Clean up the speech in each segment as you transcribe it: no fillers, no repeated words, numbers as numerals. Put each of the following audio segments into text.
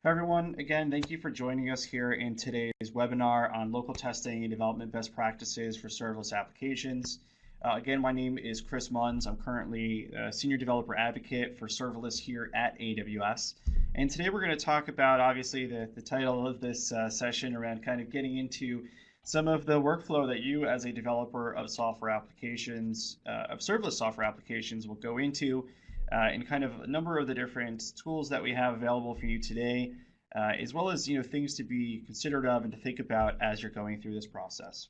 Hi everyone, again, thank you for joining us here in today's webinar on local testing and development best practices for serverless applications. Again, my name is Chris Munns. I'm currently a Senior Developer Advocate for serverless here at AWS. And today we're going to talk about, obviously, the title of this session around kind of getting into some of the workflow that you as a developer of software applications, of serverless software applications will go into and kind of a number of the different tools that we have available for you today, as well as things to be considerate of and to think about as you're going through this process.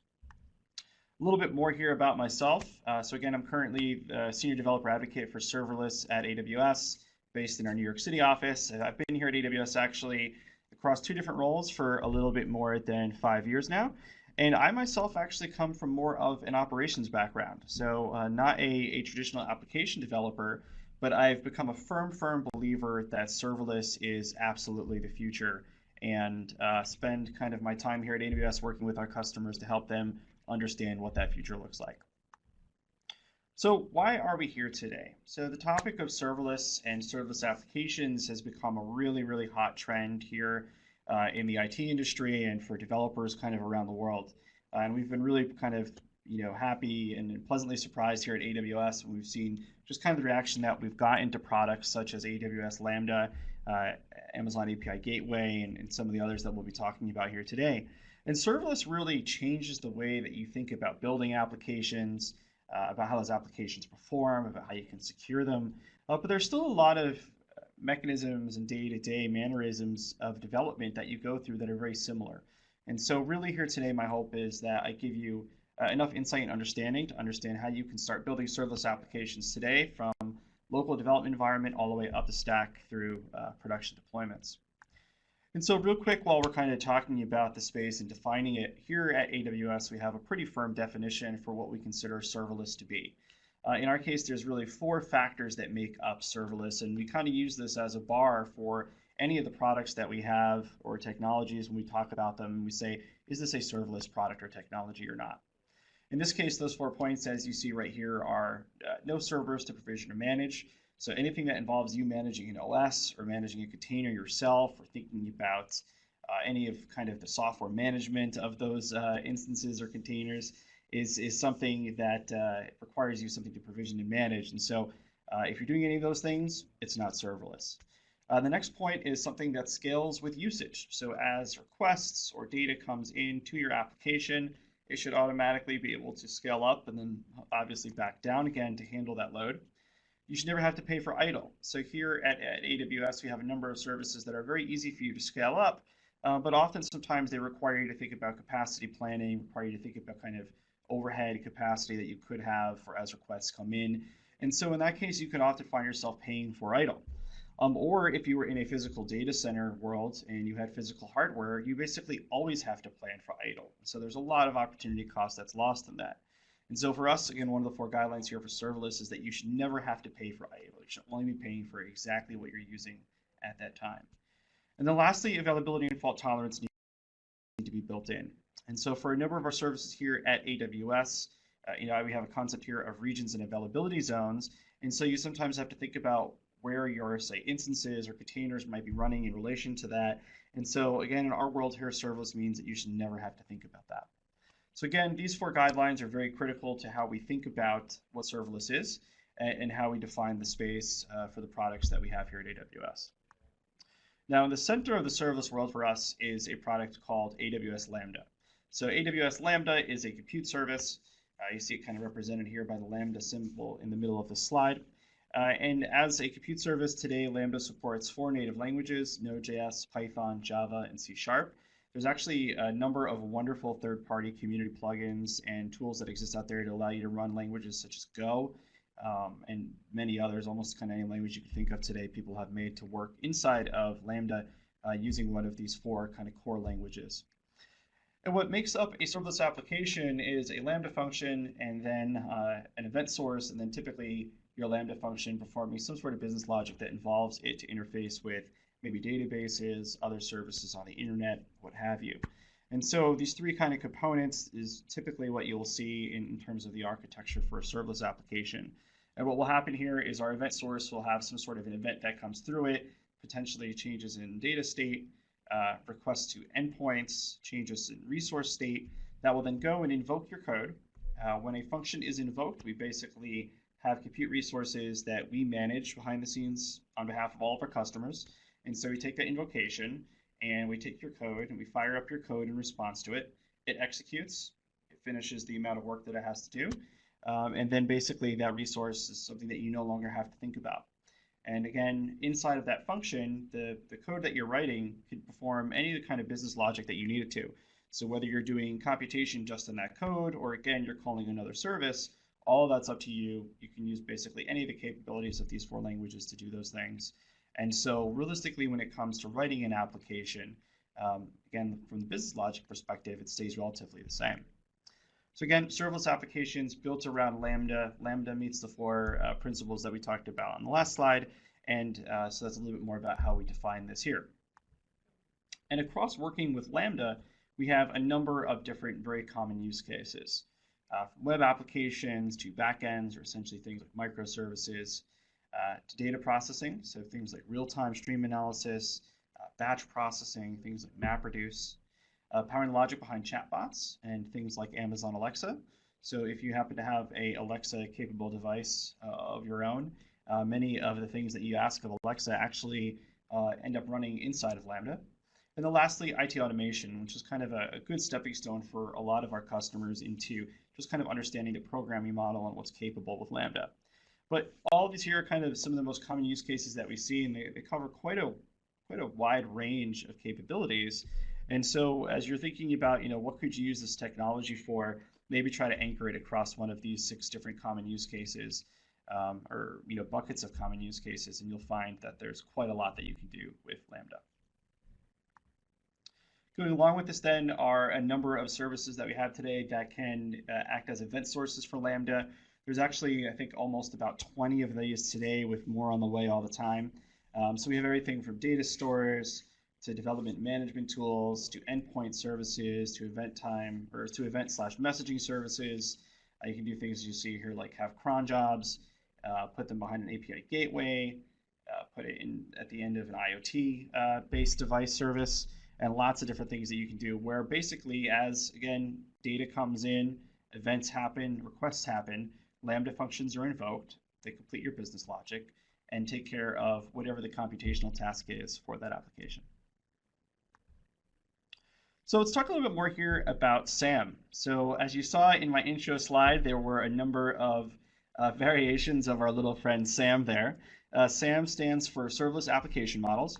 A little bit more here about myself. So again, I'm currently a Senior Developer Advocate for serverless at AWS, based in our New York City office. I've been here at AWS actually across two different roles for a little bit more than 5 years now. And I myself actually come from more of an operations background. So not a traditional application developer, but I've become a firm believer that serverless is absolutely the future, and spend kind of my time here at AWS working with our customers to help them understand what that future looks like. So why are we here today? So the topic of serverless and serverless applications has become a really hot trend here in the IT industry and for developers kind of around the world. And we've been really kind of happy and pleasantly surprised here at AWS when we've seen just kind of the reaction that we've gotten to products such as AWS Lambda, Amazon API Gateway, and some of the others that we'll be talking about here today. And serverless really changes the way that you think about building applications, about how those applications perform, about how you can secure them. But there's still a lot of mechanisms and day-to-day mannerisms of development that you go through that are very similar. And so really here today, my hope is that I give you enough insight and understanding to understand how you can start building serverless applications today, from local development environment all the way up the stack through production deployments. And so real quick, while we're kind of talking about the space and defining it, here at AWS, we have a pretty firm definition for what we consider serverless to be. In our case, there's really 4 factors that make up serverless, and we kind of use this as a bar for any of the products that we have or technologies. When we talk about them, we say, is this a serverless product or technology or not? In this case, those 4 points, as you see right here, are no servers to provision or manage. So anything that involves you managing an OS or managing a container yourself, or thinking about any of kind of the software management of those instances or containers is something that requires you something to provision and manage. And so if you're doing any of those things, it's not serverless. The next point is something that scales with usage. So as requests or data comes into your application, it should automatically be able to scale up and then obviously back down again to handle that load. You should never have to pay for idle. So here at AWS, we have a number of services that are very easy for you to scale up, but often sometimes they require you to think about capacity planning, require you to think about kind of overhead capacity that you could have for as requests come in. And so in that case, you can often find yourself paying for idle. Or if you were in a physical data center world and you had physical hardware, you basically always have to plan for idle. So there's a lot of opportunity cost that's lost in that. And so for us, again, one of the 4 guidelines here for serverless is that you should never have to pay for idle. You should only be paying for exactly what you're using at that time. And then lastly, availability and fault tolerance need to be built in. And so for a number of our services here at AWS, we have a concept here of regions and availability zones. And so you sometimes have to think about where your, say, instances or containers might be running in relation to that. And so again, in our world here, serverless means that you should never have to think about that. So again, these 4 guidelines are very critical to how we think about what serverless is and how we define the space for the products that we have here at AWS. Now, in the center of the serverless world for us is a product called AWS Lambda. So AWS Lambda is a compute service. You see it kind of represented here by the Lambda symbol in the middle of the slide. And as a compute service today, Lambda supports 4 native languages: Node.js, Python, Java, and C#. There's actually a number of wonderful third-party community plugins and tools that exist out there to allow you to run languages such as Go and many others. Almost kind of any language you can think of today, people have made to work inside of Lambda using one of these 4 kind of core languages. And what makes up a serverless application is a Lambda function and then an event source, and then typically your Lambda function performing some sort of business logic that involves it to interface with maybe databases, other services on the internet, what have you. And so these 3 kind of components is typically what you'll see in terms of the architecture for a serverless application. And what will happen here is our event source will have some sort of an event that comes through it, potentially changes in data state, requests to endpoints, changes in resource state, that will then go and invoke your code. When a function is invoked, we basically have compute resources that we manage behind the scenes on behalf of all of our customers. And so we take that invocation and we take your code and we fire up your code in response to it. It executes, it finishes the amount of work that it has to do. And then basically that resource is something that you no longer have to think about. And again, inside of that function, the code that you're writing can perform any kind of business logic that you need it to. So whether you're doing computation just in that code, or again, you're calling another service, all that's up to you. You can use basically any of the capabilities of these 4 languages to do those things. And so realistically, when it comes to writing an application, again, from the business logic perspective, it stays relatively the same. So again, serverless applications built around Lambda. Lambda meets the 4 principles that we talked about on the last slide. And so that's a little bit more about how we define this here. And across working with Lambda, we have a number of different very common use cases. From web applications to backends, or essentially things like microservices, to data processing, so things like real-time stream analysis, batch processing, things like MapReduce, powering the logic behind chatbots and things like Amazon Alexa. So if you happen to have a Alexa-capable device of your own, many of the things that you ask of Alexa actually end up running inside of Lambda. And then lastly, IT automation, which is kind of a good stepping stone for a lot of our customers into just kind of understanding the programming model and what's capable with Lambda. But all of these here are kind of some of the most common use cases that we see, and they cover quite a wide range of capabilities. And so as you're thinking about, what could you use this technology for, maybe try to anchor it across one of these 6 different common use cases, or buckets of common use cases, and you'll find that there's quite a lot that you can do with Lambda. Going along with this then are a number of services that we have today that can act as event sources for Lambda. There's actually, I think, almost about 20 of these today, with more on the way all the time. So we have everything from data stores to development management tools to endpoint services to event/messaging services. You can do things you see here like have cron jobs, put them behind an API gateway, put it in at the end of an IoT based device service, and lots of different things that you can do where basically as, again, data comes in, events happen, requests happen, Lambda functions are invoked, they complete your business logic, and take care of whatever the computational task is for that application. So let's talk a little bit more here about SAM. So as you saw in my intro slide, there were a number of variations of our little friend SAM there. SAM stands for Serverless Application Models.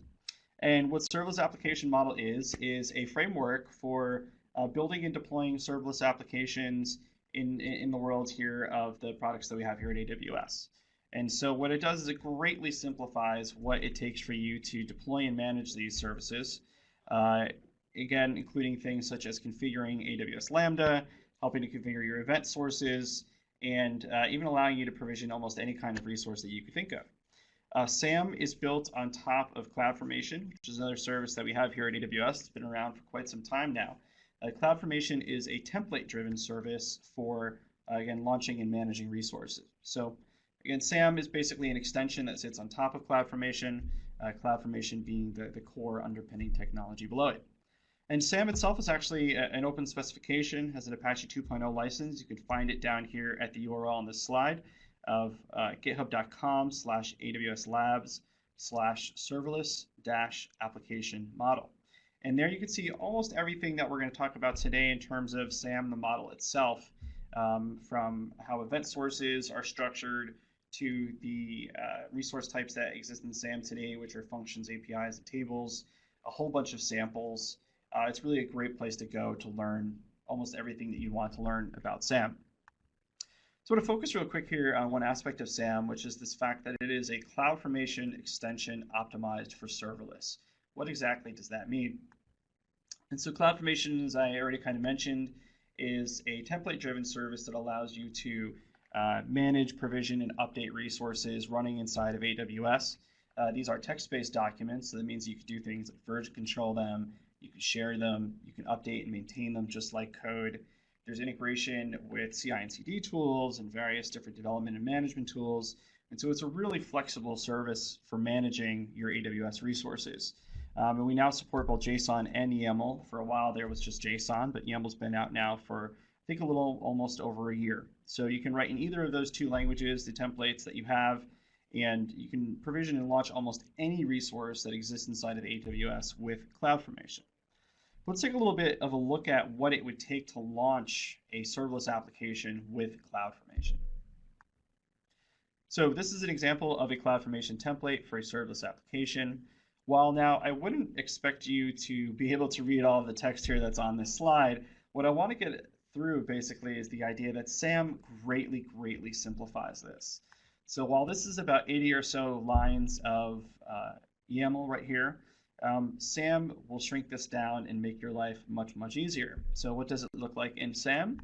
And what Serverless Application Model is a framework for building and deploying serverless applications in the world here of the products that we have here at AWS. And so what it does is it greatly simplifies what it takes for you to deploy and manage these services. Again, including things such as configuring AWS Lambda, helping to configure your event sources, and even allowing you to provision almost any kind of resource that you could think of. SAM is built on top of CloudFormation, which is another service that we have here at AWS. It's been around for quite some time now. CloudFormation is a template-driven service for, again, launching and managing resources. So, again, SAM is basically an extension that sits on top of CloudFormation, CloudFormation being the core underpinning technology below it. And SAM itself is actually an open specification, has an Apache 2.0 license. You can find it down here at the URL on this slide of github.com/AWS Labs/serverless-application model. And there you can see almost everything that we're going to talk about today in terms of SAM, the model itself, from how event sources are structured to the resource types that exist in SAM today, which are functions, APIs, and tables, a whole bunch of samples. It's really a great place to go to learn almost everything that you want to learn about SAM. So I want to focus real quick here on one aspect of SAM, which is this fact that it is a CloudFormation extension optimized for serverless. What exactly does that mean? And so CloudFormation, as I already kind of mentioned, is a template-driven service that allows you to manage, provision, and update resources running inside of AWS. These are text-based documents, so that means you can do things like version control them, you can share them, you can update and maintain them just like code. There's integration with CI and CD tools and various different development and management tools. And so it's a really flexible service for managing your AWS resources. And we now support both JSON and YAML. For a while there was just JSON, but YAML's been out now for, I think, a little almost over a year. So you can write in either of those two languages, the templates that you have, and you can provision and launch almost any resource that exists inside of AWS with CloudFormation. Let's take a little bit of a look at what it would take to launch a serverless application with CloudFormation. So this is an example of a CloudFormation template for a serverless application. While now I wouldn't expect you to be able to read all of the text here that's on this slide, what I want to get through basically is the idea that SAM greatly simplifies this. So while this is about 80 or so lines of YAML right here, SAM will shrink this down and make your life much easier. So what does it look like in SAM?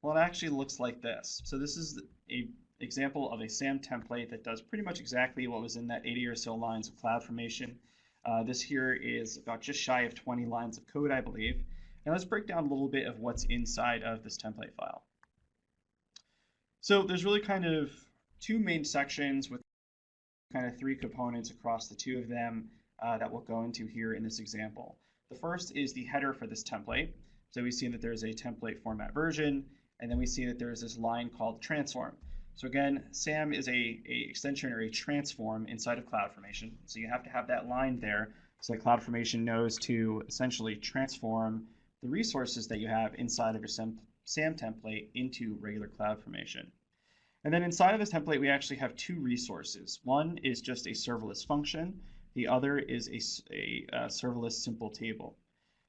Well, it actually looks like this. So this is an example of a SAM template that does pretty much exactly what was in that 80 or so lines of CloudFormation. This here is about just shy of 20 lines of code, I believe. And let's break down a little bit of what's inside of this template file. So there's really kind of two main sections with kind of three components across the two of them that we'll go into here in this example. The first is the header for this template. So we see that there's a template format version, and then we see that there's this line called transform. So again, SAM is a extension or a transform inside of CloudFormation. So you have to have that line there so that CloudFormation knows to essentially transform the resources that you have inside of your SAM template into regular CloudFormation. And then inside of this template, we actually have two resources. One is just a serverless function. The other is a serverless simple table.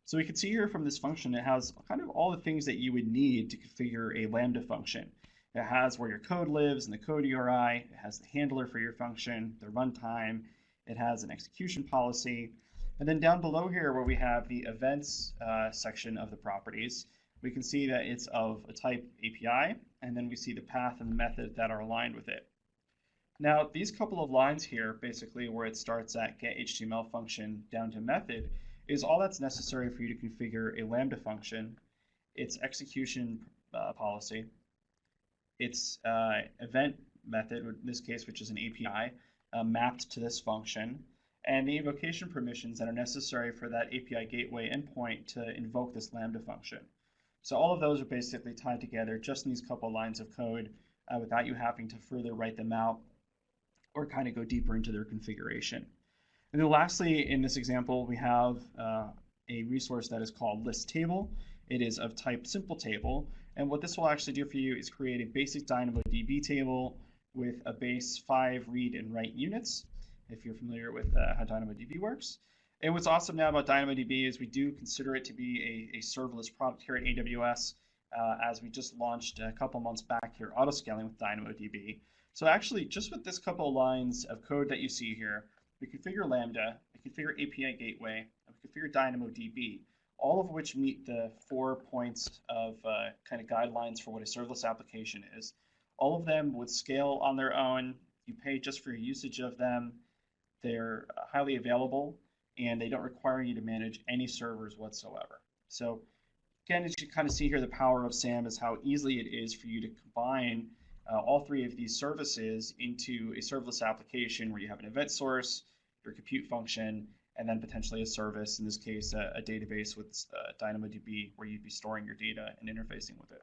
So we can see here from this function, it has kind of all the things that you would need to configure a Lambda function. It has where your code lives and the code URI. It has the handler for your function, the runtime. It has an execution policy. And then down below here where we have the events section of the properties, we can see that it's of a type API, and then we see the path and the method that are aligned with it. Now, these couple of lines here, basically where it starts at getHTML function down to method, is all that's necessary for you to configure a Lambda function, its execution policy, its event method, in this case, which is an API, mapped to this function, and the invocation permissions that are necessary for that API gateway endpoint to invoke this Lambda function. So all of those are basically tied together just in these couple lines of code without you having to further write them out or kind of go deeper into their configuration. And then lastly, in this example, we have a resource that is called list table. It is of type simple table. And what this will actually do for you is create a basic DynamoDB table with a base 5 read and write units, if you're familiar with how DynamoDB works. And what's awesome now about DynamoDB is we do consider it to be a serverless product here at AWS, as we just launched a couple months back here, autoscaling with DynamoDB. So actually, just with this couple of lines of code that you see here, we configure Lambda, we configure API Gateway, and we configure DynamoDB, all of which meet the 4 points of kind of guidelines for what a serverless application is. All of them would scale on their own. You pay just for your usage of them. They're highly available, and they don't require you to manage any servers whatsoever. So again, as you kind of see here, the power of SAM is how easily it is for you to combine all three of these services into a serverless application where you have an event source, your compute function, and then potentially a service, in this case, a database with DynamoDB where you'd be storing your data and interfacing with it.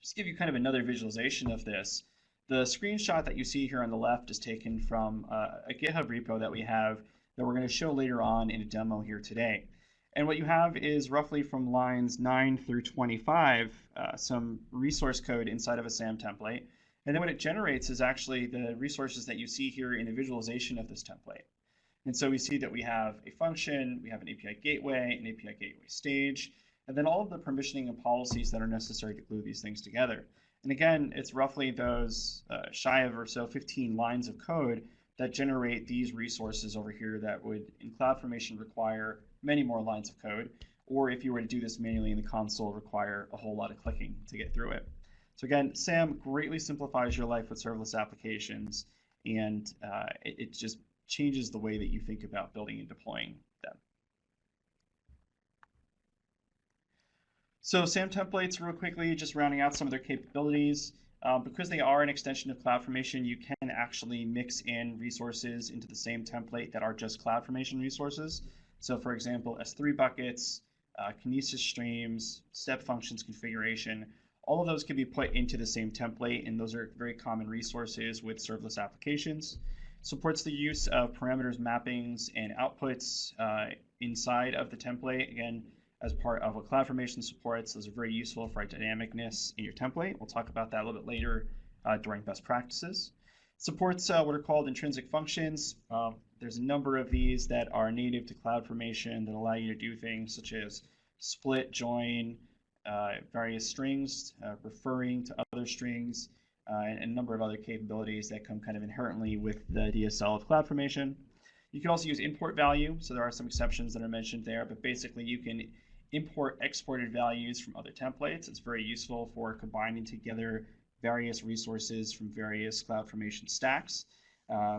Just to give you kind of another visualization of this, the screenshot that you see here on the left is taken from a GitHub repo that we have that we're going to show later on in a demo here today. And what you have is roughly from lines 9 through 25, some resource code inside of a SAM template. And then what it generates is actually the resources that you see here in the visualization of this template. And so we see that we have a function, we have an API gateway, an API gateway stage, and then all of the permissioning and policies that are necessary to glue these things together. And again, it's roughly those shy of or so 15 lines of code that generate these resources over here that would, in CloudFormation, require many more lines of code, or if you were to do this manually in the console, require a whole lot of clicking to get through it. So again, SAM greatly simplifies your life with serverless applications, and it just changes the way that you think about building and deploying them. So SAM templates, real quickly, just rounding out some of their capabilities. Because they are an extension of CloudFormation, you can actually mix in resources into the same template that are just CloudFormation resources. So for example, S3 buckets, Kinesis streams, step functions configuration, all of those can be put into the same template, and those are very common resources with serverless applications. Supports the use of parameters, mappings, and outputs inside of the template. Again, as part of what CloudFormation supports, those are very useful for dynamicness in your template. We'll talk about that a little bit later during best practices. Supports what are called intrinsic functions. There's a number of these that are native to CloudFormation that allow you to do things such as split, join, various strings, referring to other strings, and a number of other capabilities that come kind of inherently with the DSL of CloudFormation. You can also use import value, so there are some exceptions that are mentioned there, but basically you can import exported values from other templates. It's very useful for combining together various resources from various CloudFormation stacks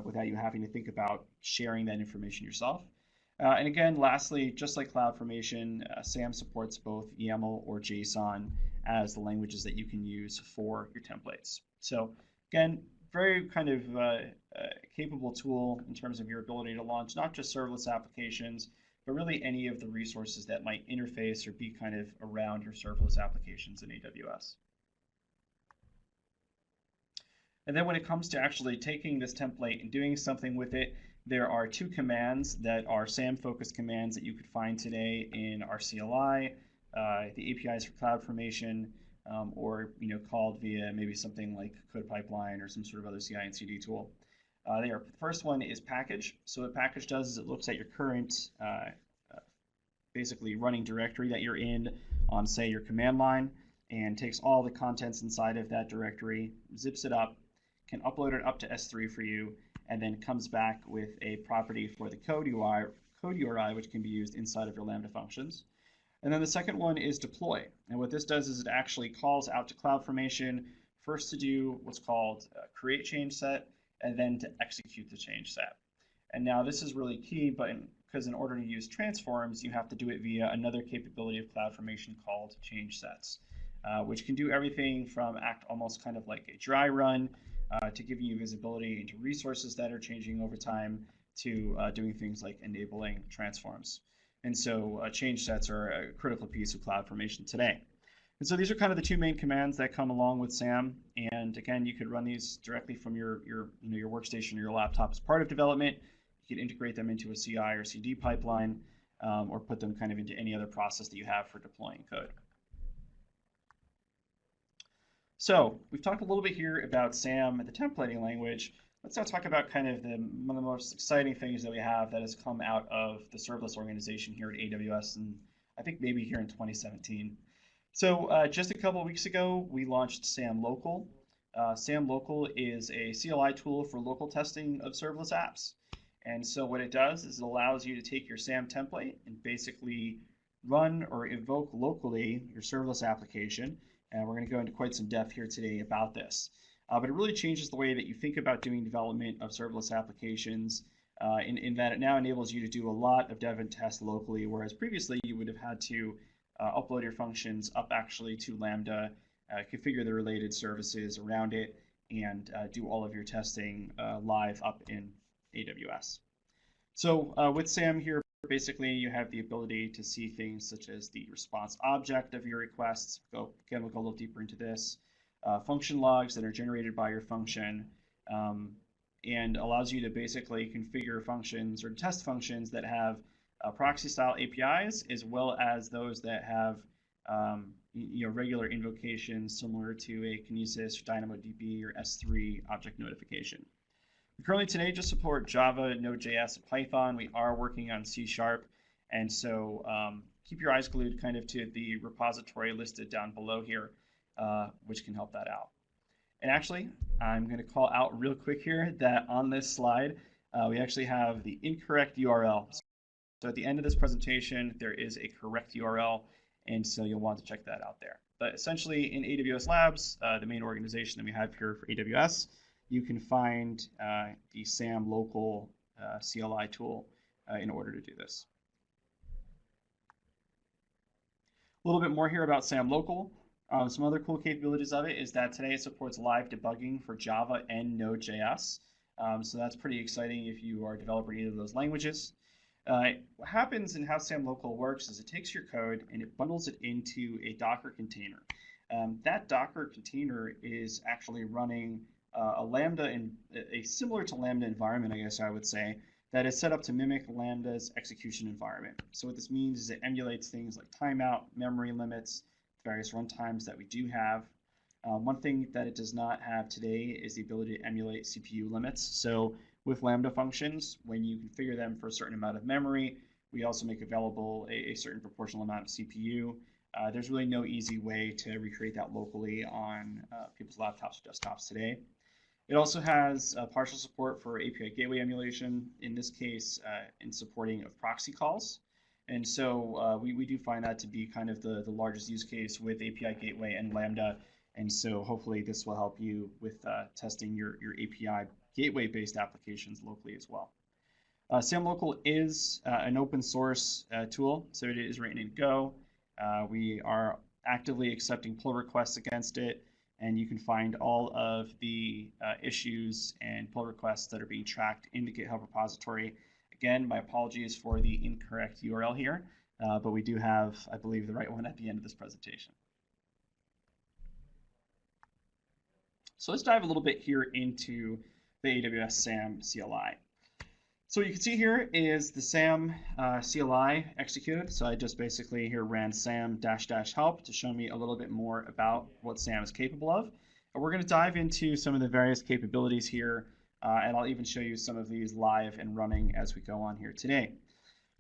without you having to think about sharing that information yourself. And again, lastly, just like CloudFormation, SAM supports both YAML or JSON as the languages that you can use for your templates. So again, very kind of capable tool in terms of your ability to launch not just serverless applications, but really any of the resources that might interface or be kind of around your serverless applications in AWS. And then when it comes to actually taking this template and doing something with it, there are two commands that are SAM-focused commands that you could find today in our CLI, the APIs for CloudFormation, or called via maybe something like Code Pipeline or some sort of other CI and CD tool. The first one is package. So what package does is it looks at your current basically running directory that you're in on, say, your command line, and takes all the contents inside of that directory, zips it up, can upload it up to S3 for you, and then comes back with a property for the code URI, which can be used inside of your Lambda functions. And then the second one is deploy. And what this does is it actually calls out to CloudFormation first to do what's called create change set, and then to execute the change set. And now this is really key, because in order to use transforms, you have to do it via another capability of CloudFormation called change sets, which can do everything from act almost kind of like a dry run to giving you visibility into resources that are changing over time, to doing things like enabling transforms. And so change sets are a critical piece of CloudFormation today. And so these are kind of the two main commands that come along with SAM. And again, you could run these directly from your workstation or your laptop as part of development. You could integrate them into a CI or CD pipeline, or put them kind of into any other process that you have for deploying code. So we've talked a little bit here about SAM and the templating language. Let's now talk about kind of one of the most exciting things that we have that has come out of the serverless organization here at AWS, and I think maybe here in 2017. So just a couple of weeks ago, we launched SAM Local. SAM Local is a CLI tool for local testing of serverless apps. And so what it does is it allows you to take your SAM template and basically run or invoke locally your serverless application. And we're going to go into quite some depth here today about this. But it really changes the way that you think about doing development of serverless applications, in that it now enables you to do a lot of dev and test locally, whereas previously you would have had to upload your functions up actually to Lambda, configure the related services around it, and do all of your testing live up in AWS. So with SAM here, basically you have the ability to see things such as the response object of your requests. We'll go a little deeper into this. Function logs that are generated by your function, and allows you to basically configure functions or test functions that have proxy style APIs, as well as those that have regular invocations similar to a Kinesis, DynamoDB, or S3 object notification. We currently today just support Java, Node.js, and Python. We are working on C#, and so keep your eyes glued kind of to the repository listed down below here, which can help that out. And actually, I'm going to call out real quick here that on this slide, we actually have the incorrect URL. So at the end of this presentation, there is a correct URL, and so you'll want to check that out there. But essentially, in AWS Labs, the main organization that we have here for AWS, you can find the SAM Local CLI tool in order to do this. A little bit more here about SAM Local. Some other cool capabilities of it is that today it supports live debugging for Java and Node.js. So that's pretty exciting if you are a developer in either of those languages. What happens and how SAM Local works is it takes your code and it bundles it into a Docker container. That Docker container is actually running a Lambda in a similar to Lambda environment, I guess I would say, that is set up to mimic Lambda's execution environment. So what this means is it emulates things like timeout, memory limits, various runtimes that we do have. One thing that it does not have today is the ability to emulate CPU limits. So with Lambda functions, when you configure them for a certain amount of memory, we also make available a certain proportional amount of CPU. There's really no easy way to recreate that locally on people's laptops or desktops today. It also has partial support for API gateway emulation, in this case, in supporting of proxy calls. And so we do find that to be kind of the largest use case with API gateway and Lambda. And so hopefully this will help you with testing your API gateway-based applications locally as well. SAM Local is an open source tool, so it is written in Go. We are actively accepting pull requests against it, and you can find all of the issues and pull requests that are being tracked in the GitHub repository. Again, my apologies for the incorrect URL here, but we do have, I believe, the right one at the end of this presentation. So let's dive a little bit here into the AWS SAM CLI. So what you can see here is the SAM CLI executed. So I just basically here ran SAM -- help to show me a little bit more about what SAM is capable of. And we're going to dive into some of the various capabilities here, and I'll even show you some of these live and running as we go on here today.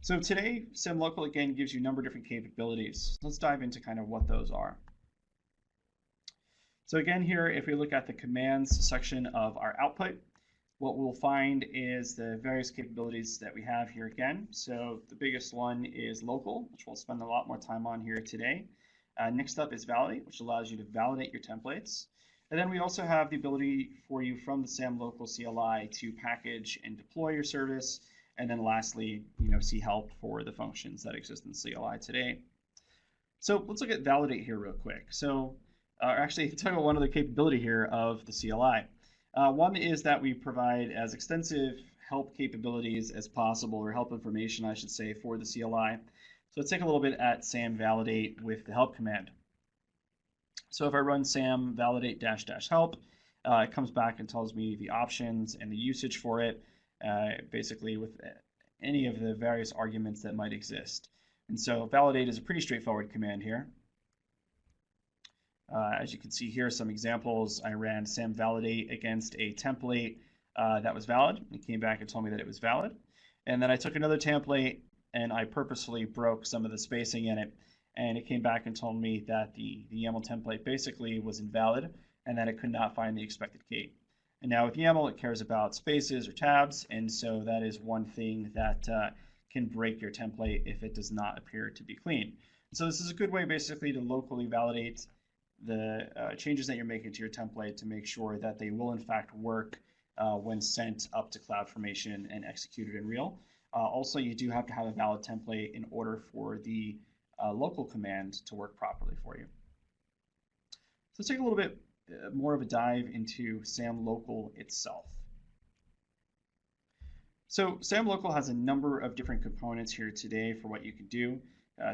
So today, SAM Local again gives you a number of different capabilities. Let's dive into kind of what those are. So again here, if we look at the commands section of our output, what we'll find is the various capabilities that we have here again. So the biggest one is local, which we'll spend a lot more time on here today. Next up is validate, which allows you to validate your templates. And then we also have the ability for you from the SAM Local CLI to package and deploy your service. And then lastly, see help for the functions that exist in CLI today. So let's look at validate here real quick. So actually, talk about one other capability here of the CLI. One is that we provide as extensive help capabilities as possible, or help information, I should say, for the CLI. So let's take a little bit at SAM validate with the help command. So if I run SAM validate -- help, it comes back and tells me the options and the usage for it, basically with any of the various arguments that might exist. And so validate is a pretty straightforward command here. As you can see here, some examples. I ran SAM validate against a template that was valid. It came back and told me that it was valid. And then I took another template and I purposefully broke some of the spacing in it. And it came back and told me that the YAML template basically was invalid and that it could not find the expected key. And now with YAML, it cares about spaces or tabs. And so that is one thing that can break your template if it does not appear to be clean. So this is a good way basically to locally validate the changes that you're making to your template to make sure that they will in fact work when sent up to CloudFormation and executed in real. Also, you do have to have a valid template in order for the local command to work properly for you. So let's take a little bit more of a dive into SAM Local itself. So SAM Local has a number of different components here today for what you can do.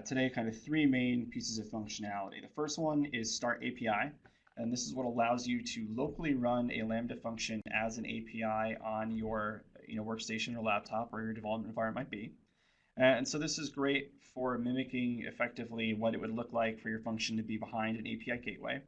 Today, kind of three main pieces of functionality. The first one is Start API, and this is what allows you to locally run a Lambda function as an API on your workstation or laptop or your development environment might be. And so this is great for mimicking effectively what it would look like for your function to be behind an API gateway.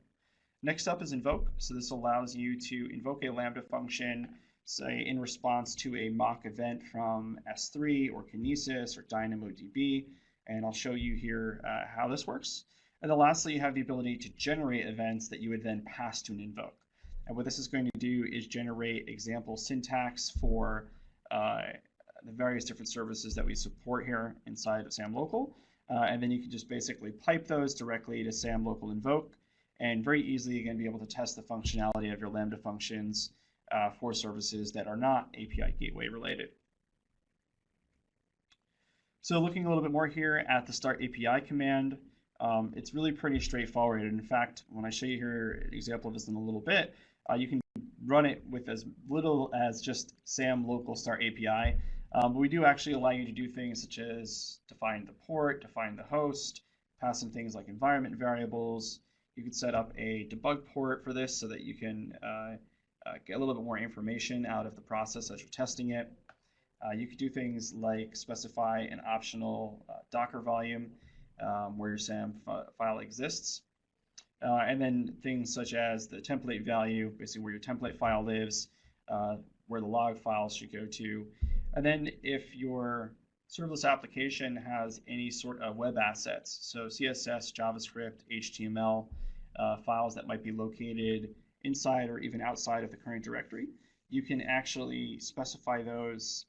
Next up is invoke. So this allows you to invoke a Lambda function, say in response to a mock event from S3 or Kinesis or DynamoDB. And I'll show you here how this works. And then lastly, you have the ability to generate events that you would then pass to an invoke. And what this is going to do is generate example syntax for the various different services that we support here inside of SAM Local. And then you can just basically pipe those directly to SAM Local invoke and very easily again be able to test the functionality of your Lambda functions for services that are not API gateway related. So looking a little bit more here at the Start API command, It's really pretty straightforward. And in fact, when I show you here an example of this in a little bit, you can run it with as little as just SAM Local Start API. But we do actually allow you to do things such as define the port, define the host, pass in things like environment variables. You could set up a debug port for this so that you can get a little bit more information out of the process as you're testing it. You could do things like specify an optional Docker volume where your SAM file exists. And then things such as the template value, basically where your template file lives, where the log files should go to. And then if your serverless application has any sort of web assets, so CSS, JavaScript, HTML files that might be located inside or even outside of the current directory, you can actually specify those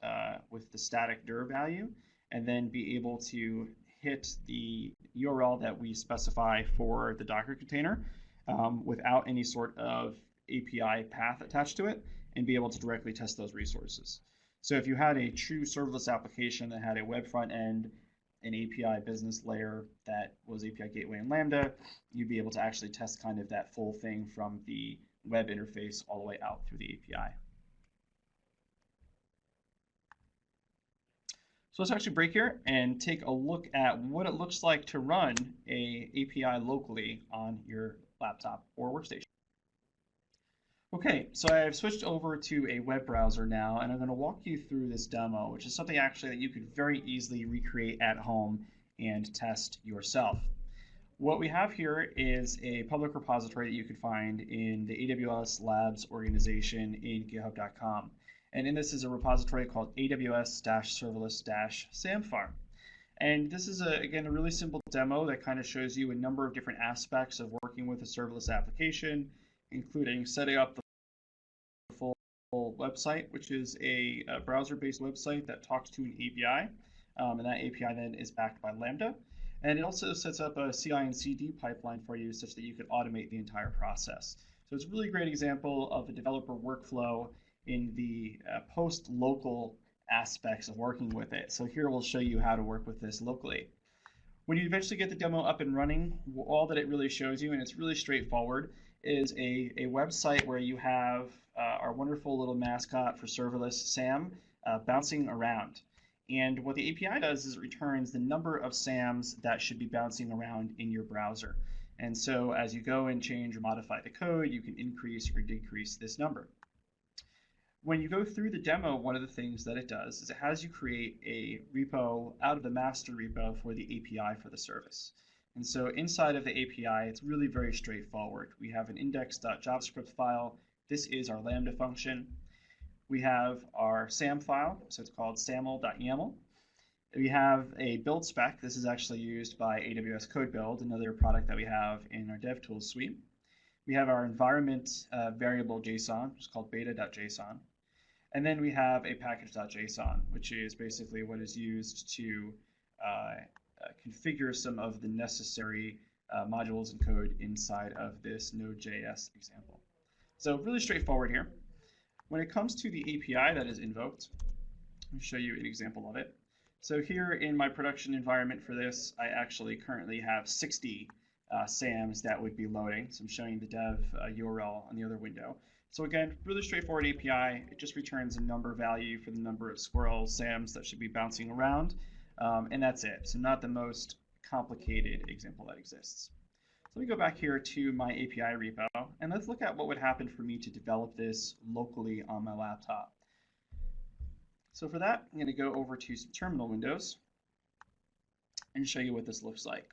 with the static dir value and then be able to hit the URL that we specify for the Docker container without any sort of API path attached to it and be able to directly test those resources. So if you had a true serverless application that had a web front end, an API business layer that was API gateway and Lambda, you'd be able to actually test kind of that full thing from the web interface all the way out through the API. So let's actually break here and take a look at what it looks like to run a API locally on your laptop or workstation. Okay, so I've switched over to a web browser now, and I'm going to walk you through this demo, which is something actually that you could very easily recreate at home and test yourself. What we have here is a public repository that you can find in the AWS Labs organization in github.com. And in this is a repository called AWS-Serverless-SAM Farm. And this is, again, a really simple demo that kind of shows you a number of different aspects of working with a serverless application, including setting up the full website, which is a browser-based website that talks to an API. And that API then is backed by Lambda. And it also sets up a CI and CD pipeline for you such that you can automate the entire process. So it's a really great example of a developer workflow in the post-local aspects of working with it. So here we'll show you how to work with this locally. When you eventually get the demo up and running, all that it really shows you, and it's really straightforward, is a website where you have our wonderful little mascot for serverless, SAM, bouncing around. And what the API does is it returns the number of SAMs that should be bouncing around in your browser. And so as you go and change or modify the code, you can increase or decrease this number. When you go through the demo, one of the things that it does is it has you create a repo out of the master repo for the API for the service. And so inside of the API, it's really very straightforward. We have an index.javascript file. This is our Lambda function. We have our SAM file, so it's called saml.yaml. We have a build spec. This is actually used by AWS CodeBuild, another product that we have in our DevTools suite. We have our environment variable JSON, which is called beta.json. And then we have a package.json, which is basically what is used to configure some of the necessary modules and code inside of this Node.js example. So really straightforward here. When it comes to the API that is invoked, let me show you an example of it. So here in my production environment for this, I actually currently have 60 SAMs that would be loading. So I'm showing the dev URL on the other window. So again, really straightforward API. It just returns a number value for the number of squirrel SAMs that should be bouncing around. And that's it. So not the most complicated example that exists. So let me go back here to my API repo, and let's look at what would happen for me to develop this locally on my laptop. So for that, I'm going to go over to some terminal windows and show you what this looks like.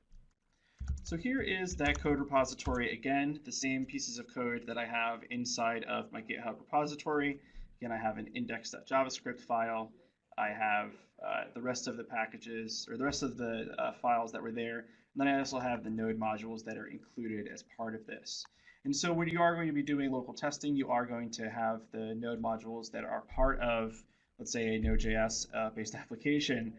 So here is that code repository. Again, the same pieces of code that I have inside of my GitHub repository. Again, I have an index.javascript file. I have the rest of the packages, or the rest of the files that were there. And then I also have the node modules that are included as part of this. And so when you are going to be doing local testing, you are going to have the node modules that are part of, let's say, a Node.js based application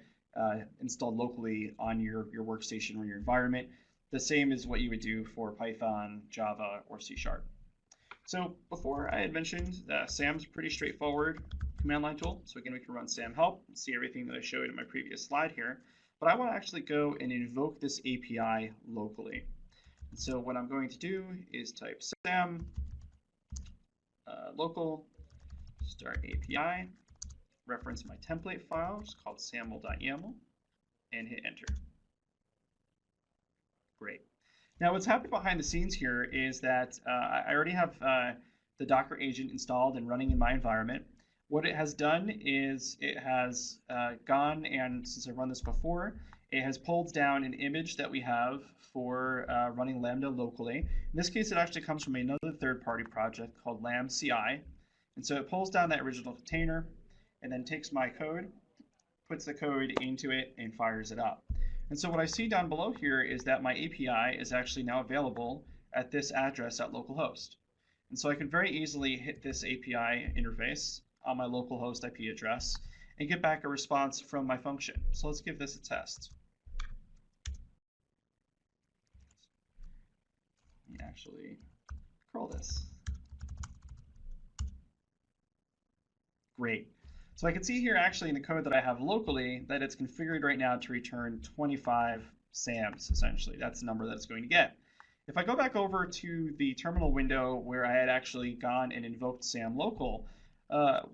installed locally on your workstation or your environment. The same is what you would do for Python, Java, or C#. So before I had mentioned that SAM's a pretty straightforward command line tool. So again, we can run SAM help and see everything that I showed in my previous slide here. but I want to actually go and invoke this API locally. And so what I'm going to do is type SAM local start API, reference my template file, which is called saml.yaml, and hit enter. Great. Now what's happening behind the scenes here is that I already have the Docker agent installed and running in my environment. What it has done is it has gone and, since I've run this before, it has pulled down an image that we have for running Lambda locally. In this case, it actually comes from another third-party project called Lambda CLI. And so it pulls down that original container and then takes my code, puts the code into it, and fires it up. And so what I see down below here is that my API is actually now available at this address at localhost. And so I can very easily hit this API interface on my localhost IP address and get back a response from my function. So let's give this a test. Let me actually curl this. Great. So I can see here actually in the code that I have locally that it's configured right now to return 25 SAMs, essentially. That's the number that it's going to get. If I go back over to the terminal window where I had actually gone and invoked SAM local,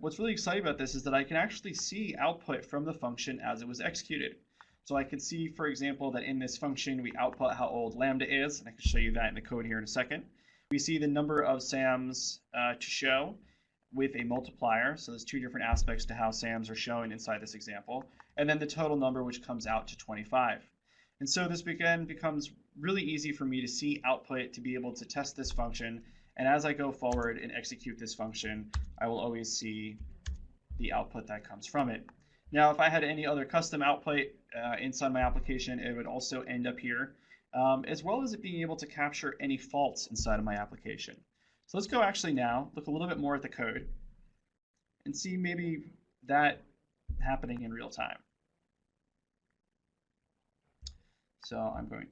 what's really exciting about this is that I can actually see output from the function as it was executed. So I can see, for example, that in this function we output how old Lambda is, and I can show you that in the code here in a second. We see the number of SAMs to show with a multiplier, so there's two different aspects to how SAMs are shown inside this example, and then the total number, which comes out to 25. And so this again becomes really easy for me to see output to be able to test this function, and as I go forward and execute this function, I will always see the output that comes from it. Now, if I had any other custom output inside my application, it would also end up here, as well as it being able to capture any faults inside of my application. So let's go actually now look a little bit more at the code and see maybe that happening in real time. So I'm going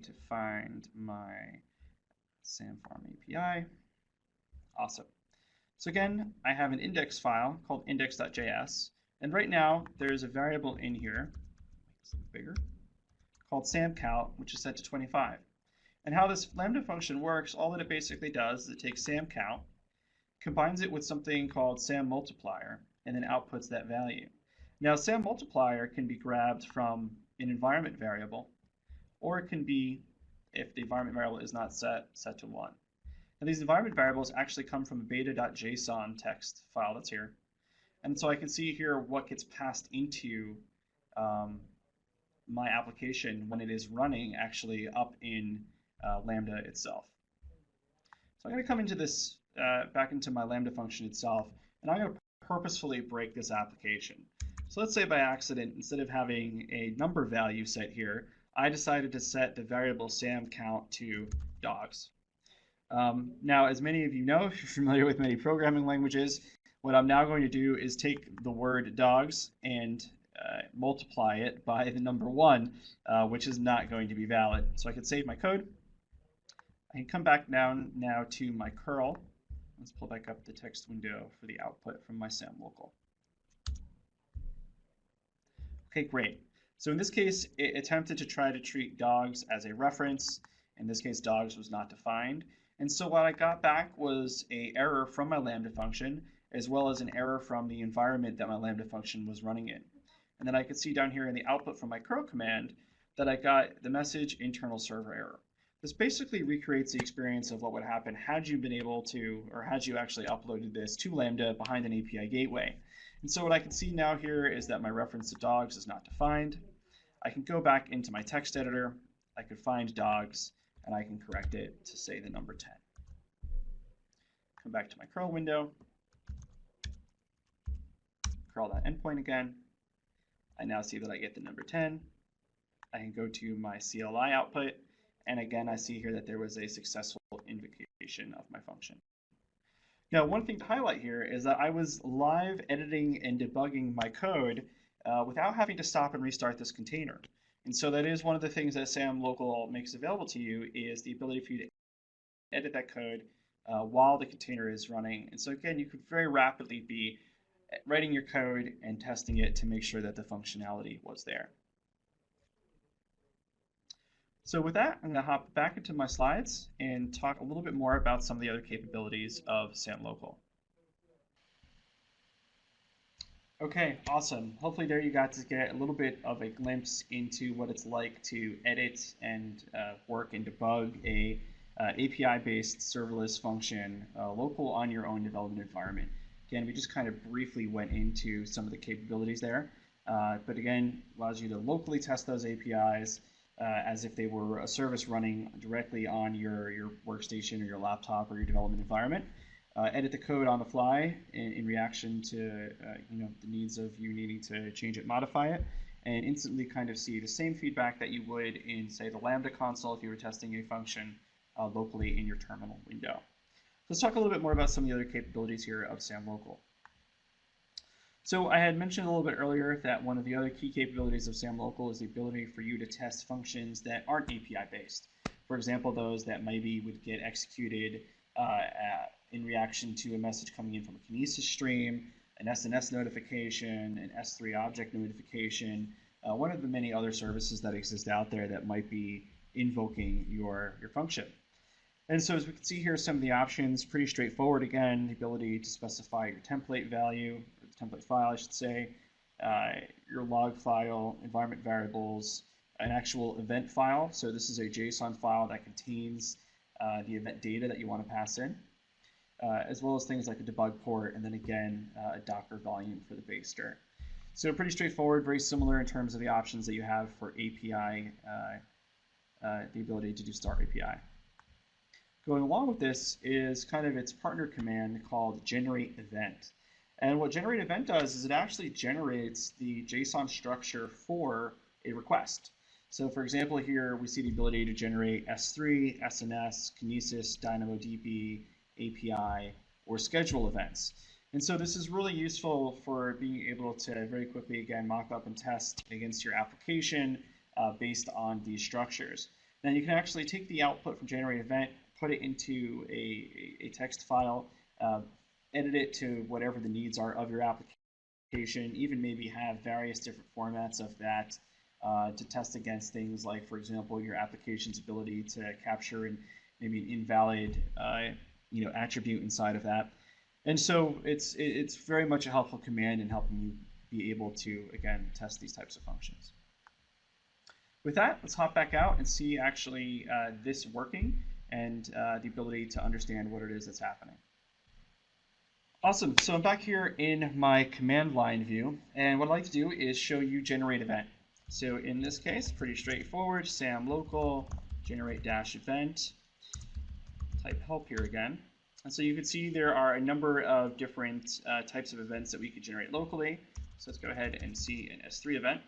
to find my SAM farm API. Awesome. So again, I have an index file called index.js, and right now there's a variable in here, make this bigger, called SAM count, which is set to 25. And how this Lambda function works, all that it basically does is it takes SAM count, combines it with something called SAM multiplier, and then outputs that value. Now, SAM multiplier can be grabbed from an environment variable, or it can be, if the environment variable is not set to 1. Now, these environment variables actually come from a beta.json text file that's here. And so I can see here what gets passed into my application when it is running actually up in Lambda itself. So I'm going to come into this, back into my Lambda function itself, and I'm going to purposefully break this application. So let's say by accident, instead of having a number value set here, I decided to set the variable SAM count to dogs. Now, as many of you know, if you're familiar with many programming languages, what I'm now going to do is take the word dogs and multiply it by the number 1, which is not going to be valid. So I can save my code. I can come back down now to my curl. Let's pull back up the text window for the output from my SAM local. Okay, great. So in this case, it attempted to try to treat dogs as a reference. In this case, dogs was not defined. And so what I got back was an error from my Lambda function, as well as an error from the environment that my Lambda function was running in. And then I could see down here in the output from my curl command that I got the message internal server error. This basically recreates the experience of what would happen had you been able to, or had you actually uploaded this to Lambda behind an API gateway. And so what I can see now here is that my reference to dogs is not defined. I can go back into my text editor, I could find dogs, and I can correct it to say the number 10. Come back to my curl window, curl that endpoint again. I now see that I get the number 10. I can go to my CLI output, and again, I see here that there was a successful invocation of my function. Now, one thing to highlight here is that I was live editing and debugging my code without having to stop and restart this container. And so that is one of the things that SAM Local makes available to you, is the ability for you to edit that code while the container is running. And so again, you could very rapidly be writing your code and testing it to make sure that the functionality was there. So with that, I'm going to hop back into my slides and talk a little bit more about some of the other capabilities of SAM Local. Okay, awesome. Hopefully there you got to get a little bit of a glimpse into what it's like to edit and work and debug a API-based serverless function local on your own development environment. Again, we just kind of briefly went into some of the capabilities there, but again, allows you to locally test those APIs as if they were a service running directly on your workstation or your laptop or your development environment. Edit the code on the fly in reaction to the needs of you needing to change it, modify it, and instantly kind of see the same feedback that you would in, say, the Lambda console if you were testing a function locally in your terminal window. So let's talk a little bit more about some of the other capabilities here of SAM Local. So I had mentioned a little bit earlier that one of the other key capabilities of SAM Local is the ability for you to test functions that aren't API-based. For example, those that maybe would get executed in reaction to a message coming in from a Kinesis stream, an SNS notification, an S3 object notification, one of the many other services that exist out there that might be invoking your function. And so as we can see here, some of the options, pretty straightforward. Again, the ability to specify your template value, or the template file, I should say, your log file, environment variables, an actual event file. So this is a JSON file that contains the event data that you want to pass in, as well as things like a debug port, and then again, a Docker volume for the baster. So pretty straightforward, very similar in terms of the options that you have for API, the ability to do Start API. Going along with this is kind of its partner command called generate event. And what generate event does is it actually generates the JSON structure for a request. So for example, here we see the ability to generate S3, SNS, Kinesis, DynamoDB, API, or schedule events. And so this is really useful for being able to very quickly, again, mock up and test against your application based on these structures. Now you can actually take the output from generate event, put it into a text file, edit it to whatever the needs are of your application, even maybe have various different formats of that to test against things like, for example, your application's ability to capture maybe an invalid attribute inside of that. And so it's very much a helpful command in helping you be able to, again, test these types of functions. With that, let's hop back out and see actually this working and the ability to understand what it is that's happening. Awesome, so I'm back here in my command line view, and what I'd like to do is show you generate event. So in this case, pretty straightforward, SAM local, generate dash event, type help here again. And so you can see there are a number of different types of events that we could generate locally. So let's go ahead and see an S3 event.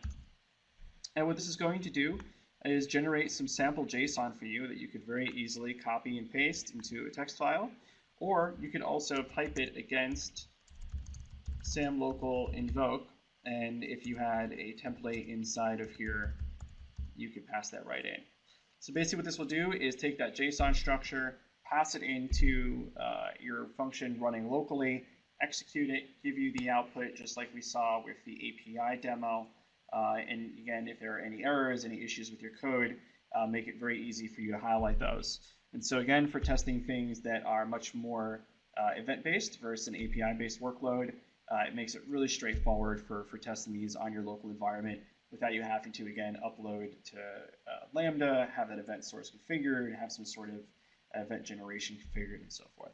And what this is going to do is generate some sample JSON for you that you could very easily copy and paste into a text file, or you could also pipe it against SAM local invoke, and if you had a template inside of here, you could pass that right in. So basically what this will do is take that JSON structure, pass it into your function running locally, execute it, give you the output just like we saw with the API demo, and again, if there are any errors, any issues with your code, make it very easy for you to highlight those. And so again, for testing things that are much more event-based versus an API-based workload, it makes it really straightforward for testing these on your local environment without you having to, again, upload to Lambda, have that event source configured, have some sort of event generation configured, and so forth.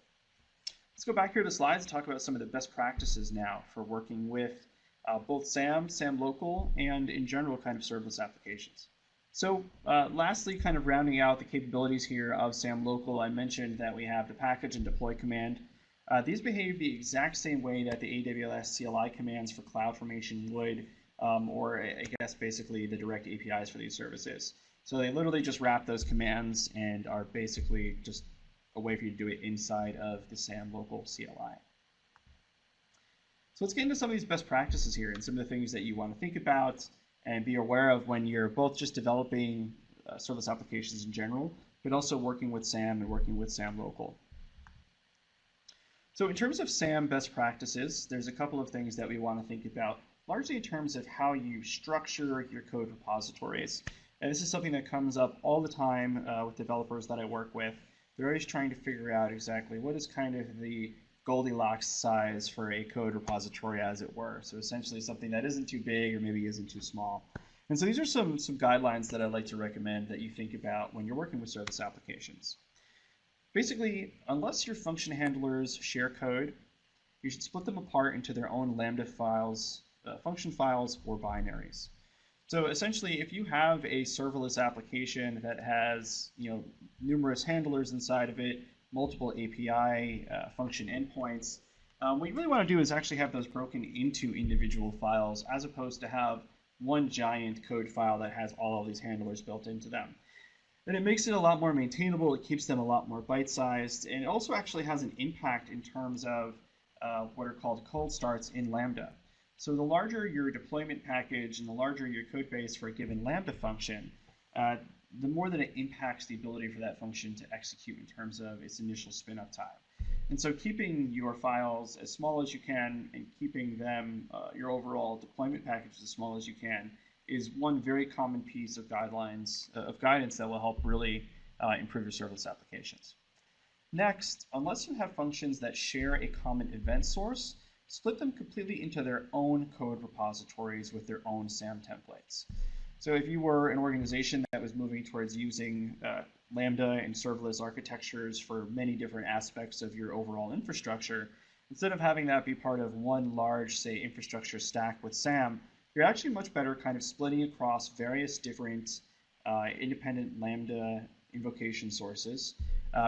Let's go back here to the slides and talk about some of the best practices now for working with both SAM local, and in general kind of serverless applications. So lastly, kind of rounding out the capabilities here of SAM local, I mentioned that we have the package and deploy command. These behave the exact same way that the AWS CLI commands for CloudFormation would, or I guess basically the direct APIs for these services. So they literally just wrap those commands and are basically just a way for you to do it inside of the SAM local CLI. So let's get into some of these best practices here and some of the things that you want to think about and be aware of when you're both just developing serverless applications in general, but also working with SAM and working with SAM local. So in terms of SAM best practices, there's a couple of things that we want to think about, largely in terms of how you structure your code repositories. And this is something that comes up all the time with developers that I work with. They're always trying to figure out exactly what is kind of the Goldilocks size for a code repository, as it were. So essentially something that isn't too big or maybe isn't too small. And so these are some guidelines that I'd like to recommend that you think about when you're working with service applications. Basically, unless your function handlers share code, you should split them apart into their own Lambda files, function files, or binaries. So essentially, if you have a serverless application that has numerous handlers inside of it, multiple API function endpoints, what you really want to do is actually have those broken into individual files, as opposed to have one giant code file that has all of these handlers built into them. And it makes it a lot more maintainable, it keeps them a lot more bite-sized, and it also actually has an impact in terms of what are called cold starts in Lambda. So the larger your deployment package and the larger your code base for a given Lambda function, the more that it impacts the ability for that function to execute in terms of its initial spin-up time. And so keeping your files as small as you can and keeping them, your overall deployment package as small as you can, is one very common piece of guidelines, of guidance that will help really improve your serverless applications. Next, unless you have functions that share a common event source, split them completely into their own code repositories with their own SAM templates. So if you were an organization that was moving towards using Lambda and serverless architectures for many different aspects of your overall infrastructure, instead of having that be part of one large, say, infrastructure stack with SAM, you're actually much better kind of splitting across various different independent Lambda invocation sources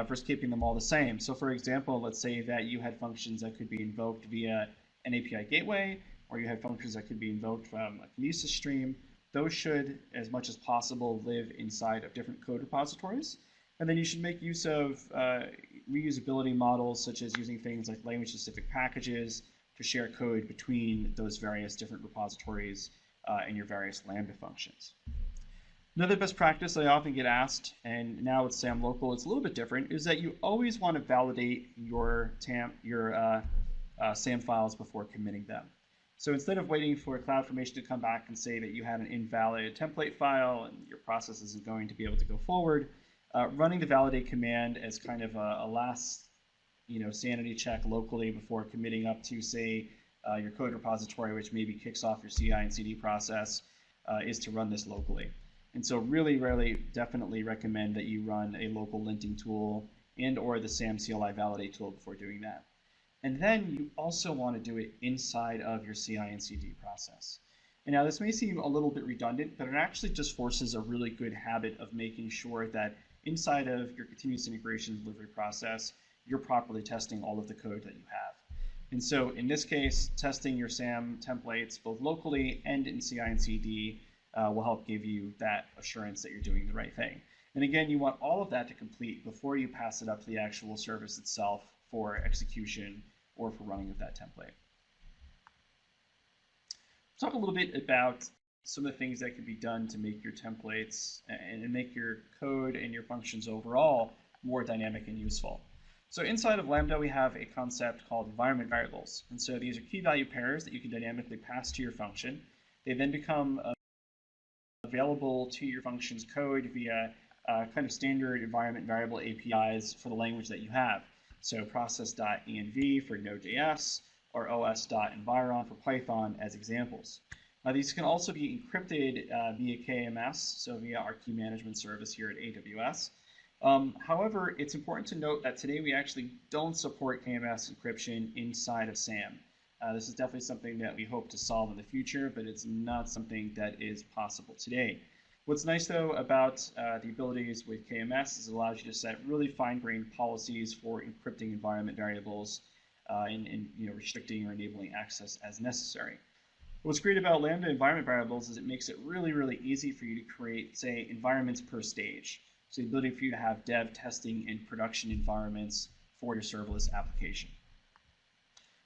versus keeping them all the same. So for example, let's say that you had functions that could be invoked via an API gateway, or you had functions that could be invoked from a Kinesis stream. Those should, as much as possible, live inside of different code repositories. And then you should make use of reusability models, such as using things like language-specific packages to share code between those various different repositories and your various Lambda functions. Another best practice I often get asked, and now with SAM Local it's a little bit different, is that you always want to validate your SAM files before committing them. So instead of waiting for CloudFormation to come back and say that you have an invalid template file and your process isn't going to be able to go forward, running the validate command as kind of a last sanity check locally before committing up to, say, your code repository, which maybe kicks off your CI and CD process, is to run this locally. And so really definitely recommend that you run a local linting tool and or the SAM CLI validate tool before doing that. And then you also want to do it inside of your CI and CD process. And now this may seem a little bit redundant, but it actually just forces a really good habit of making sure that inside of your continuous integration delivery process, you're properly testing all of the code that you have. And so in this case, testing your SAM templates both locally and in CI and CD will help give you that assurance that you're doing the right thing. And again, you want all of that to complete before you pass it up to the actual service itself for execution or for running with that template. Talk a little bit about some of the things that can be done to make your templates and make your code and your functions overall more dynamic and useful. So inside of Lambda, we have a concept called environment variables. And so these are key value pairs that you can dynamically pass to your function. They then become available to your function's code via kind of standard environment variable APIs for the language that you have. So process.env for Node.js or os.environ for Python as examples. These can also be encrypted via KMS, so via our key management service here at AWS. However, it's important to note that today we actually don't support KMS encryption inside of SAM. This is definitely something that we hope to solve in the future, but it's not something that is possible today. What's nice though about the abilities with KMS is it allows you to set really fine-grained policies for encrypting environment variables and restricting or enabling access as necessary. What's great about Lambda environment variables is it makes it really easy for you to create, say, environments per stage. So the ability for you to have dev, testing, and production environments for your serverless application.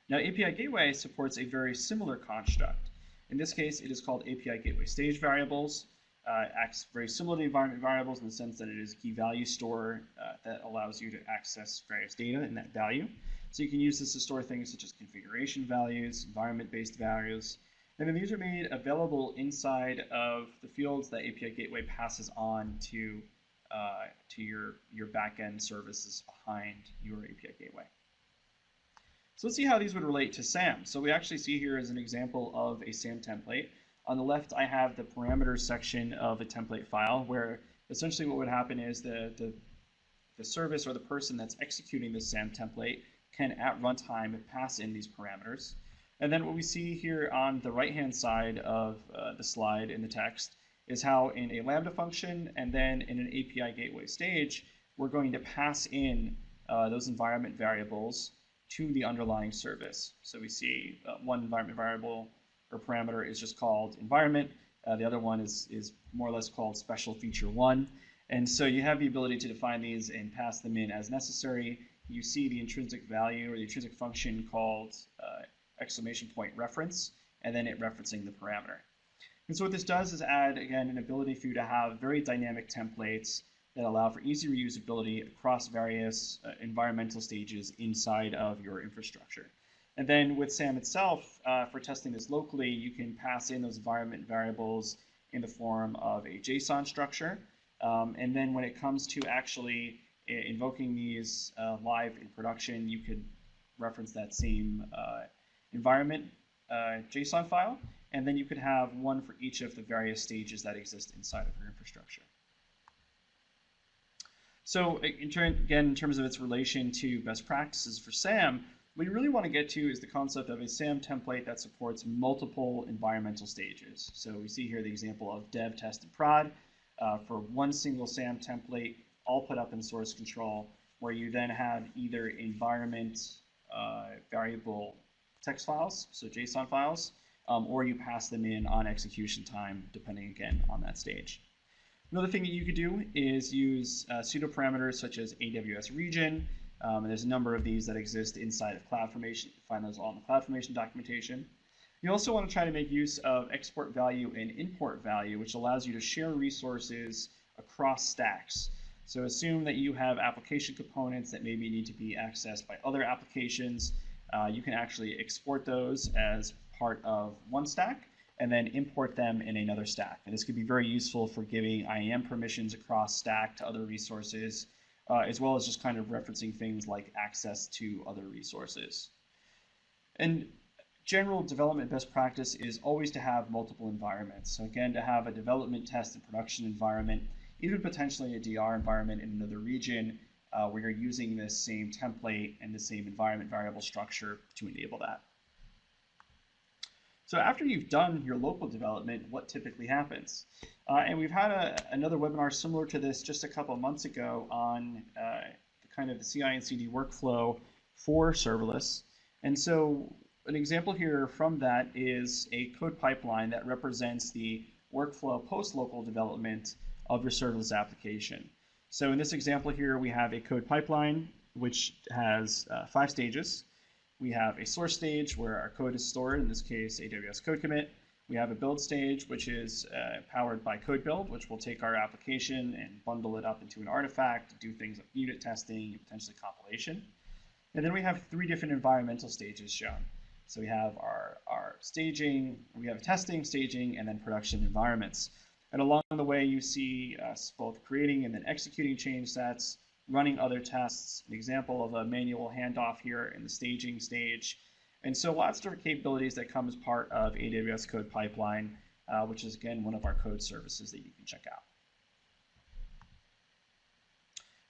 Now, API Gateway supports a very similar construct. In this case, it is called API Gateway Stage Variables. Acts very similar to environment variables in the sense that it is a key value store that allows you to access various data in that value. So you can use this to store things such as configuration values, environment-based values, and then these are made available inside of the fields that API Gateway passes on to your backend services behind your API Gateway. So let's see how these would relate to SAM. So we actually see here as an example of a SAM template. On the left, I have the parameters section of a template file where essentially what would happen is the service or the person that's executing the SAM template can at runtime pass in these parameters. And then what we see here on the right-hand side of the slide in the text is how in a Lambda function and then in an API Gateway stage, we're going to pass in those environment variables to the underlying service. So we see one environment variable or parameter is just called environment. The other one is more or less called special feature 1. And so you have the ability to define these and pass them in as necessary. You see the intrinsic value or the intrinsic function called exclamation point reference, and then it referencing the parameter. And so what this does is add, again, an ability for you to have very dynamic templates that allow for easy reusability across various environmental stages inside of your infrastructure. And then with SAM itself, for testing this locally, you can pass in those environment variables in the form of a JSON structure. And then when it comes to actually invoking these live in production, you could reference that same environment JSON file, and then you could have one for each of the various stages that exist inside of your infrastructure. So again, in terms of its relation to best practices for SAM, what you really want to get to is the concept of a SAM template that supports multiple environmental stages. So we see here the example of dev, test, and prod for one single SAM template, all put up in source control, where you then have either environment variable text files, so JSON files, or you pass them in on execution time, depending again on that stage. Another thing that you could do is use pseudo parameters such as AWS region, and there's a number of these that exist inside of CloudFormation. You can find those all in the CloudFormation documentation. You also want to try to make use of export value and import value, which allows you to share resources across stacks. So assume that you have application components that maybe need to be accessed by other applications. You can actually export those as part of one stack and then import them in another stack. And this could be very useful for giving IEM permissions across stack to other resources, as well as just kind of referencing things like access to other resources. And general development best practice is always to have multiple environments. So again, to have a development, test, and production environment, even potentially a DR environment in another region where you're using this same template and the same environment variable structure to enable that. So after you've done your local development, what typically happens? And we've had another webinar similar to this just a couple of months ago on kind of the CI and CD workflow for serverless. And so an example here from that is a code pipeline that represents the workflow post-local development of your serverless application. So in this example here, we have a code pipeline which has 5 stages. We have a source stage where our code is stored, in this case AWS Code Commit. We have a build stage, which is powered by Code Build, which will take our application and bundle it up into an artifact to do things like unit testing and potentially compilation. And then we have 3 different environmental stages shown. So we have our staging, we have testing, staging, and then production environments. And along the way, you see us both creating and then executing change sets, running other tests, an example of a manual handoff here in the staging stage. And so lots of different capabilities that come as part of AWS Code Pipeline, which is, again, one of our code services that you can check out.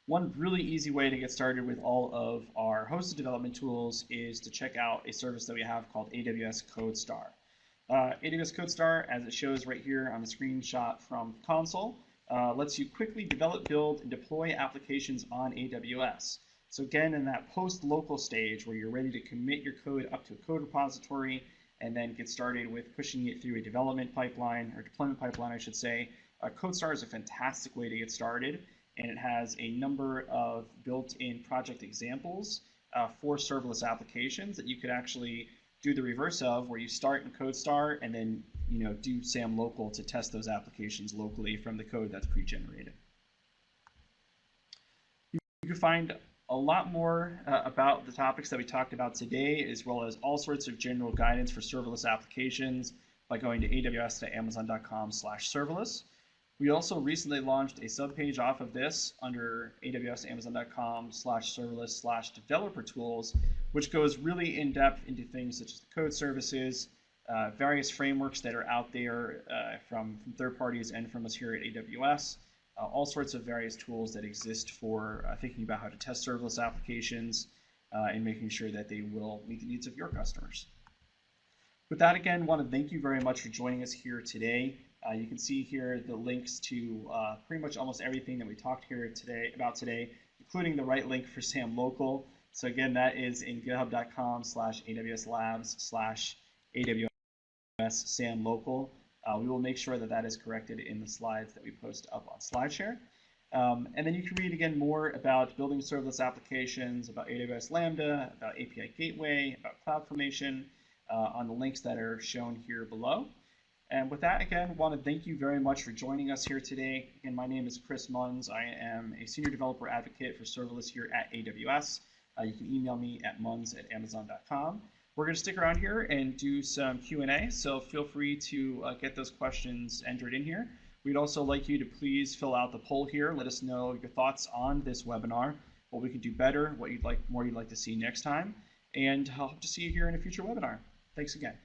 One really easy way to get started with all of our hosted development tools is to check out a service that we have called AWS Codestar. AWS Codestar, as it shows right here on the screenshot from console, lets you quickly develop, build, and deploy applications on AWS. So again, in that post-local stage where you're ready to commit your code up to a code repository and then get started with pushing it through a development pipeline, or deployment pipeline, I should say, Codestar is a fantastic way to get started, and it has a number of built-in project examples for serverless applications that you could actually do the reverse of, where you start in Codestar and then do SAM local to test those applications locally from the code that's pre-generated. You can find a lot more about the topics that we talked about today, as well as all sorts of general guidance for serverless applications by going to aws.amazon.com/serverless. We also recently launched a subpage off of this under aws.amazon.com/serverless/developer tools, which goes really in depth into things such as the code services, various frameworks that are out there from third parties and from us here at AWS, all sorts of various tools that exist for thinking about how to test serverless applications and making sure that they will meet the needs of your customers. With that, again, want to thank you very much for joining us here today. You can see here the links to pretty much almost everything that we talked here about today, including the right link for SAM Local. So again, that is in github.com/AWS Labs/AWS SAM Local. We will make sure that that is corrected in the slides that we post up on SlideShare. And then you can read again more about building serverless applications, about AWS Lambda, about API Gateway, about CloudFormation on the links that are shown here below. And with that, again, want to thank you very much for joining us here today. Again, my name is Chris Munns. I am a Senior Developer Advocate for Serverless here at AWS. You can email me at munns@amazon.com. We're going to stick around here and do some Q&A, so feel free to get those questions entered in here. We'd also like you to please fill out the poll here. Let us know your thoughts on this webinar, what we could do better, what more you'd like to see next time, and I hope to see you here in a future webinar. Thanks again.